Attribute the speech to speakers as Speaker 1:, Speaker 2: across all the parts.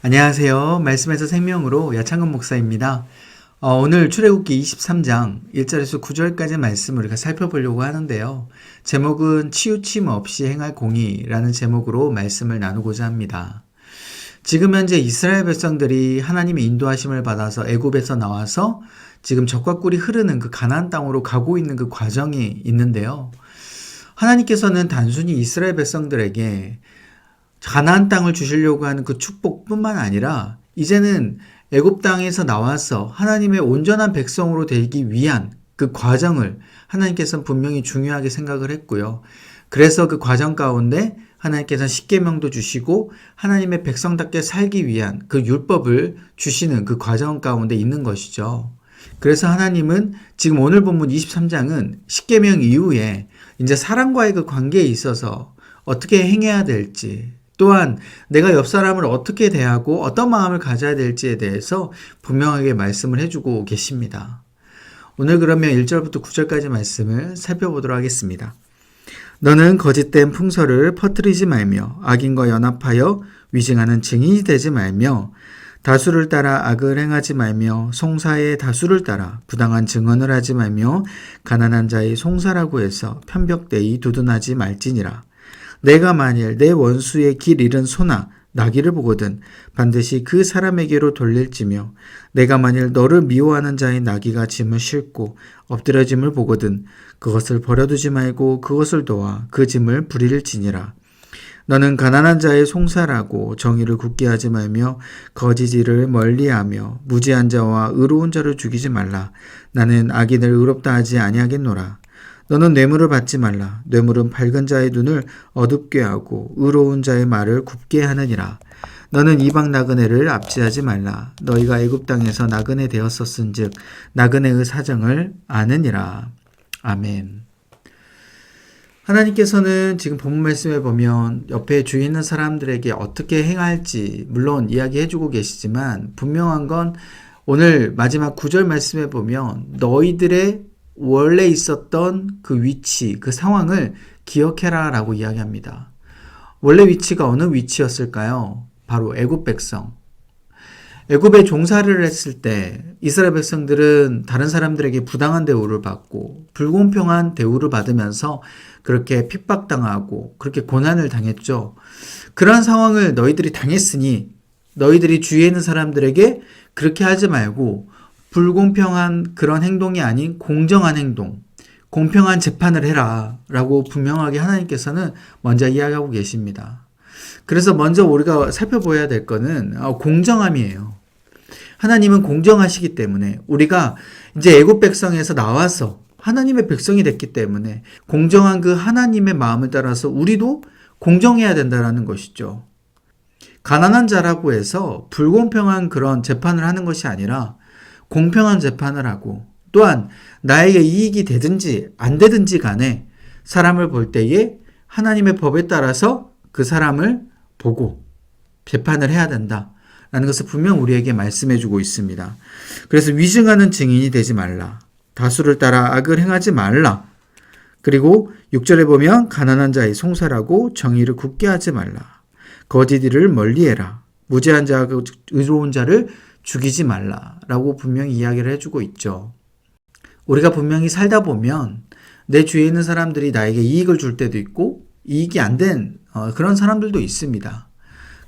Speaker 1: 안녕하세요. 말씀에서 생명으로 야창근 목사입니다. 오늘 출애굽기 23장 1절에서 9절까지 말씀을 우리가 살펴보려고 하는데요. 제목은 치우침 없이 행할 공의라는 제목으로 말씀을 나누고자 합니다. 지금 현재 이스라엘 백성들이 하나님의 인도하심을 받아서 애굽에서 나와서 지금 젖과 꿀이 흐르는 그 가나안 땅으로 가고 있는 그 과정이 있는데요. 하나님께서는 단순히 이스라엘 백성들에게 가나안 땅을 주시려고 하는 그 축복뿐만 아니라 이제는 애굽 땅에서 나와서 하나님의 온전한 백성으로 되기 위한 그 과정을 하나님께서는 분명히 중요하게 생각을 했고요. 그래서 그 과정 가운데 하나님께서는 십계명도 주시고 하나님의 백성답게 살기 위한 그 율법을 주시는 그 과정 가운데 있는 것이죠. 그래서 하나님은 지금 오늘 본문 23장은 십계명 이후에 이제 사람과의 그 관계에 있어서 어떻게 행해야 될지, 또한 내가 옆 사람을 어떻게 대하고 어떤 마음을 가져야 될지에 대해서 분명하게 말씀을 해주고 계십니다. 오늘 그러면 1절부터 9절까지 말씀을 살펴보도록 하겠습니다. 너는 거짓된 풍설을 퍼뜨리지 말며 악인과 연합하여 위증하는 증인이 되지 말며 다수를 따라 악을 행하지 말며 송사의 다수를 따라 부당한 증언을 하지 말며 가난한 자의 송사라고 해서 편벽되이 두둔하지 말지니라. 내가 만일 내 원수의 길 잃은 소나 나귀를 보거든 반드시 그 사람에게로 돌릴지며 내가 만일 너를 미워하는 자의 나귀가 짐을 싣고 엎드려짐을 보거든 그것을 버려두지 말고 그것을 도와 그 짐을 부릴지니라. 너는 가난한 자의 송사라고 정의를 굳게 하지 말며 거짓일을 멀리하며 무지한 자와 의로운 자를 죽이지 말라. 나는 악인을 의롭다 하지 아니하겠노라. 너는 뇌물을 받지 말라. 뇌물은 밝은 자의 눈을 어둡게 하고 의로운 자의 말을 굽게 하느니라. 너는 이방 나그네를 압제하지 말라. 너희가 애굽 땅에서 나그네 되었었은즉 나그네의 사정을 아느니라. 아멘. 하나님께서는 지금 본문 말씀에 보면 옆에 주위에 있는 사람들에게 어떻게 행할지 물론 이야기해주고 계시지만 분명한 건 오늘 마지막 9절 말씀에 보면 너희들의 원래 있었던 그 위치, 그 상황을 기억해라 라고 이야기합니다. 원래 위치가 어느 위치였을까요? 바로 애굽 백성. 애굽에 종살이를 했을 때 이스라엘 백성들은 다른 사람들에게 부당한 대우를 받고 불공평한 대우를 받으면서 그렇게 핍박당하고 그렇게 고난을 당했죠. 그러한 상황을 너희들이 당했으니 너희들이 주위에 있는 사람들에게 그렇게 하지 말고 불공평한 그런 행동이 아닌 공정한 행동, 공평한 재판을 해라 라고 분명하게 하나님께서는 먼저 이야기하고 계십니다. 그래서 먼저 우리가 살펴봐야 될 거는 공정함이에요. 하나님은 공정하시기 때문에 우리가 이제 애굽 백성에서 나와서 하나님의 백성이 됐기 때문에 공정한 그 하나님의 마음을 따라서 우리도 공정해야 된다는 것이죠. 가난한 자라고 해서 불공평한 그런 재판을 하는 것이 아니라 공평한 재판을 하고 또한 나에게 이익이 되든지 안 되든지 간에 사람을 볼 때에 하나님의 법에 따라서 그 사람을 보고 재판을 해야 된다라는 것을 분명 우리에게 말씀해 주고 있습니다. 그래서 위증하는 증인이 되지 말라. 다수를 따라 악을 행하지 말라. 그리고 6절에 보면 가난한 자의 송사라고 정의를 굳게 하지 말라. 거짓 일을 멀리해라. 무죄한 자와 의로운 자를 죽이지 말라라고 분명히 이야기를 해주고 있죠. 우리가 분명히 살다 보면 내 주위에 있는 사람들이 나에게 이익을 줄 때도 있고 이익이 안 된 그런 사람들도 있습니다.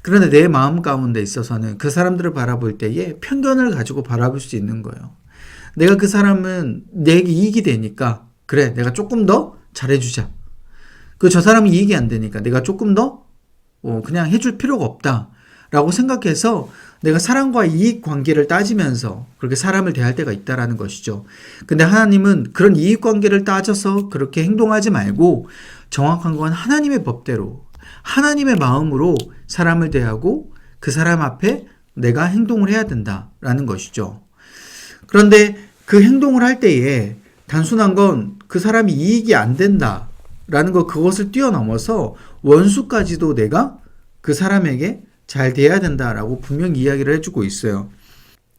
Speaker 1: 그런데 내 마음 가운데 있어서는 그 사람들을 바라볼 때에 편견을 가지고 바라볼 수 있는 거예요. 내가 그 사람은 내게 이익이 되니까 그래 내가 조금 더 잘해주자. 저 사람이 이익이 안 되니까 내가 조금 더 그냥 해줄 필요가 없다 라고 생각해서 내가 사람과 이익 관계를 따지면서 그렇게 사람을 대할 때가 있다라는 것이죠. 근데 하나님은 그런 이익 관계를 따져서 그렇게 행동하지 말고 정확한 건 하나님의 법대로 하나님의 마음으로 사람을 대하고 그 사람 앞에 내가 행동을 해야 된다라는 것이죠. 그런데 그 행동을 할 때에 단순한 건 그 사람이 이익이 안 된다라는 것 그것을 뛰어넘어서 원수까지도 내가 그 사람에게 잘 돼야 된다라고 분명히 이야기를 해주고 있어요.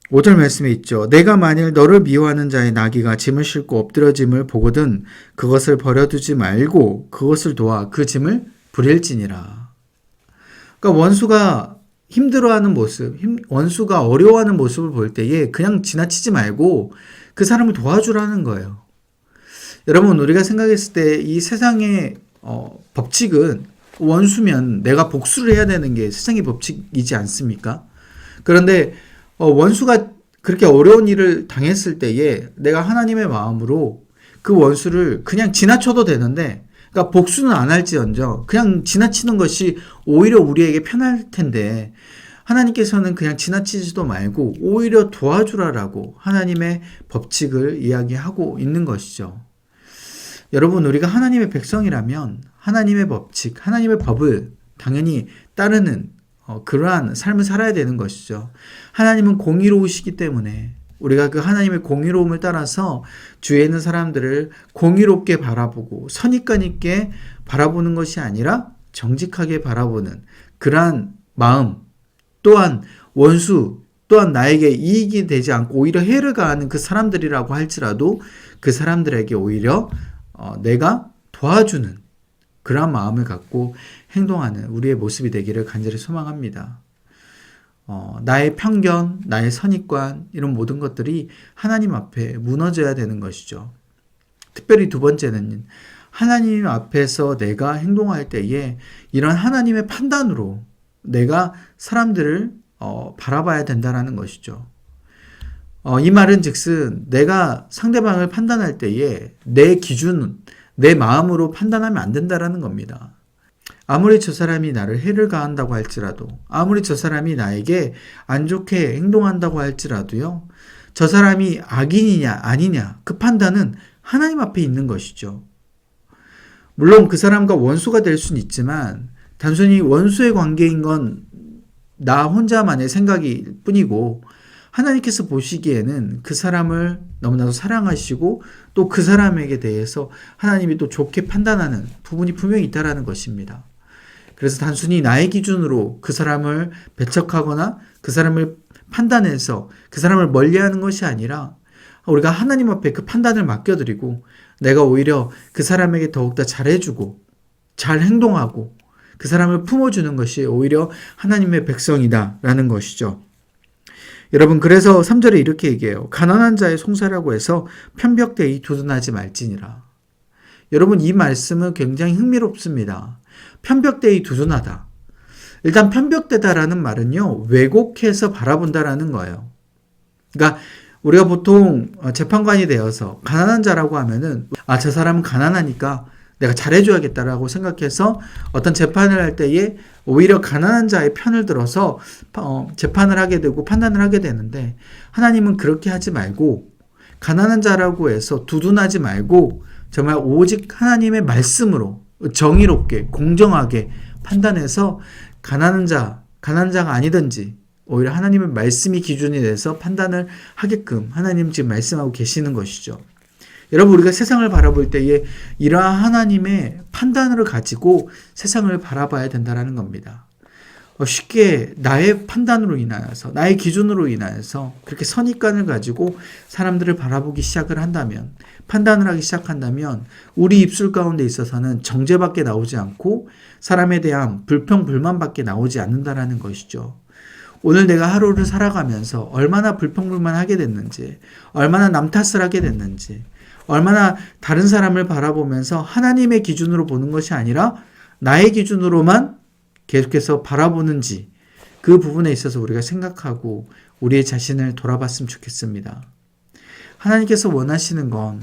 Speaker 1: 5절 말씀에 있죠. 내가 만일 너를 미워하는 자의 나귀가 짐을 싣고 엎드려짐을 보거든 그것을 버려두지 말고 그것을 도와 그 짐을 부릴지니라. 그러니까 원수가 힘들어하는 모습, 원수가 어려워하는 모습을 볼 때에 그냥 지나치지 말고 그 사람을 도와주라는 거예요. 여러분, 우리가 생각했을 때 이 세상의 법칙은 원수면 내가 복수를 해야 되는 게 세상의 법칙이지 않습니까? 그런데 원수가 그렇게 어려운 일을 당했을 때에 내가 하나님의 마음으로 그 원수를 그냥 지나쳐도 되는데, 그러니까 복수는 안 할지언정 그냥 지나치는 것이 오히려 우리에게 편할 텐데, 하나님께서는 그냥 지나치지도 말고 오히려 도와주라라고 하나님의 법칙을 이야기하고 있는 것이죠. 여러분, 우리가 하나님의 백성이라면 하나님의 법칙, 하나님의 법을 당연히 따르는 그러한 삶을 살아야 되는 것이죠. 하나님은 공의로우시기 때문에 우리가 그 하나님의 공의로움을 따라서 주위에 있는 사람들을 공의롭게 바라보고 선입관 있게 바라보는 것이 아니라 정직하게 바라보는 그러한 마음, 또한 원수, 또한 나에게 이익이 되지 않고 오히려 해를 가하는 그 사람들이라고 할지라도 그 사람들에게 오히려 내가 도와주는 그러한 마음을 갖고 행동하는 우리의 모습이 되기를 간절히 소망합니다. 나의 편견, 나의 선입관, 이런 모든 것들이 하나님 앞에 무너져야 되는 것이죠. 특별히 두 번째는 하나님 앞에서 내가 행동할 때에 이런 하나님의 판단으로 내가 사람들을 바라봐야 된다는 것이죠. 이 말은 즉슨 내가 상대방을 판단할 때에 내 기준, 내 마음으로 판단하면 안 된다는 겁니다. 아무리 저 사람이 나를 해를 가한다고 할지라도, 아무리 저 사람이 나에게 안 좋게 행동한다고 할지라도요, 저 사람이 악인이냐 아니냐 그 판단은 하나님 앞에 있는 것이죠. 물론 그 사람과 원수가 될 수는 있지만 단순히 원수의 관계인 건 나 혼자만의 생각일 뿐이고, 하나님께서 보시기에는 그 사람을 너무나도 사랑하시고 또 그 사람에게 대해서 하나님이 또 좋게 판단하는 부분이 분명히 있다는 것입니다. 그래서 단순히 나의 기준으로 그 사람을 배척하거나 그 사람을 판단해서 그 사람을 멀리하는 것이 아니라 우리가 하나님 앞에 그 판단을 맡겨드리고 내가 오히려 그 사람에게 더욱더 잘해주고 잘 행동하고 그 사람을 품어주는 것이 오히려 하나님의 백성이다라는 것이죠. 여러분, 그래서 3절에 이렇게 얘기해요. 가난한 자의 송사라고 해서 편벽되이 두둔하지 말지니라. 여러분, 이 말씀은 굉장히 흥미롭습니다. 편벽되이 두둔하다. 일단 편벽되다라는 말은요, 왜곡해서 바라본다라는 거예요. 그러니까 우리가 보통 재판관이 되어서 가난한 자라고 하면은 저 사람은 가난하니까 내가 잘해줘야겠다라고 생각해서 어떤 재판을 할 때에 오히려 가난한 자의 편을 들어서 재판을 하게 되고 판단을 하게 되는데, 하나님은 그렇게 하지 말고 가난한 자라고 해서 두둔하지 말고 정말 오직 하나님의 말씀으로 정의롭게 공정하게 판단해서 가난한 자가 아니든지 오히려 하나님의 말씀이 기준이 돼서 판단을 하게끔 하나님 지금 말씀하고 계시는 것이죠. 여러분, 우리가 세상을 바라볼 때에 이러한 하나님의 판단을 가지고 세상을 바라봐야 된다는 겁니다. 쉽게 나의 판단으로 인하여서, 나의 기준으로 인하여서 그렇게 선입관을 가지고 사람들을 바라보기 시작을 한다면, 판단을 하기 시작한다면 우리 입술 가운데 있어서는 정죄밖에 나오지 않고 사람에 대한 불평, 불만밖에 나오지 않는다는 것이죠. 오늘 내가 하루를 살아가면서 얼마나 불평불만하게 됐는지, 얼마나 남 탓을 하게 됐는지, 얼마나 다른 사람을 바라보면서 하나님의 기준으로 보는 것이 아니라 나의 기준으로만 계속해서 바라보는지, 그 부분에 있어서 우리가 생각하고 우리의 자신을 돌아봤으면 좋겠습니다. 하나님께서 원하시는 건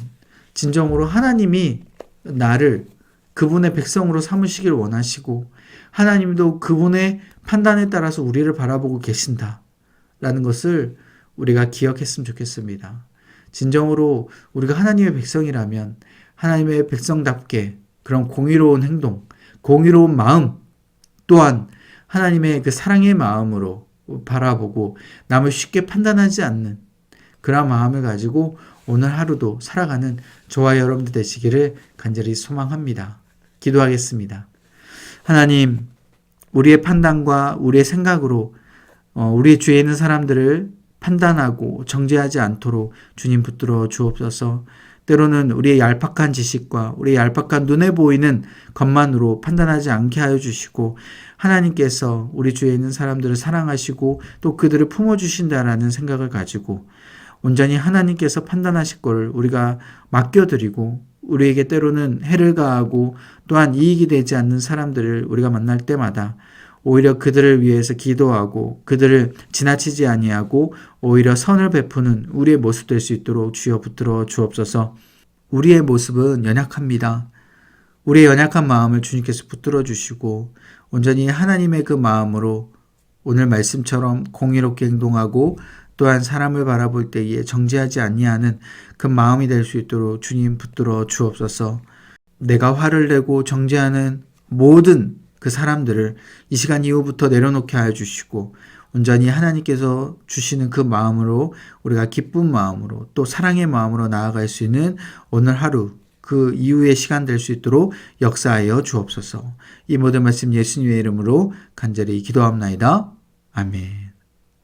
Speaker 1: 진정으로 하나님이 나를 그분의 백성으로 삼으시길 원하시고, 하나님도 그분의 판단에 따라서 우리를 바라보고 계신다라는 것을 우리가 기억했으면 좋겠습니다. 진정으로 우리가 하나님의 백성이라면 하나님의 백성답게 그런 공의로운 행동, 공의로운 마음, 또한 하나님의 그 사랑의 마음으로 바라보고 남을 쉽게 판단하지 않는 그런 마음을 가지고 오늘 하루도 살아가는 저와 여러분들 되시기를 간절히 소망합니다. 기도하겠습니다. 하나님, 우리의 판단과 우리의 생각으로 우리 주위에 있는 사람들을 판단하고 정죄하지 않도록 주님 붙들어 주옵소서. 때로는 우리의 얄팍한 지식과 우리의 얄팍한 눈에 보이는 것만으로 판단하지 않게 하여 주시고 하나님께서 우리 주위에 있는 사람들을 사랑하시고 또 그들을 품어주신다라는 생각을 가지고 온전히 하나님께서 판단하실 걸 우리가 맡겨드리고 우리에게 때로는 해를 가하고 또한 이익이 되지 않는 사람들을 우리가 만날 때마다 오히려 그들을 위해서 기도하고 그들을 지나치지 아니하고 오히려 선을 베푸는 우리의 모습 될 수 있도록 주여 붙들어 주옵소서. 우리의 모습은 연약합니다. 우리의 연약한 마음을 주님께서 붙들어 주시고 온전히 하나님의 그 마음으로 오늘 말씀처럼 공의롭게 행동하고 또한 사람을 바라볼 때에 정죄하지 아니하는 그 마음이 될 수 있도록 주님 붙들어 주옵소서. 내가 화를 내고 정죄하는 모든 그 사람들을 이 시간 이후부터 내려놓게 하여 주시고 온전히 하나님께서 주시는 그 마음으로 우리가 기쁜 마음으로 또 사랑의 마음으로 나아갈 수 있는 오늘 하루 그 이후의 시간 될 수 있도록 역사하여 주옵소서. 이 모든 말씀 예수님의 이름으로 간절히 기도합나이다. 아멘.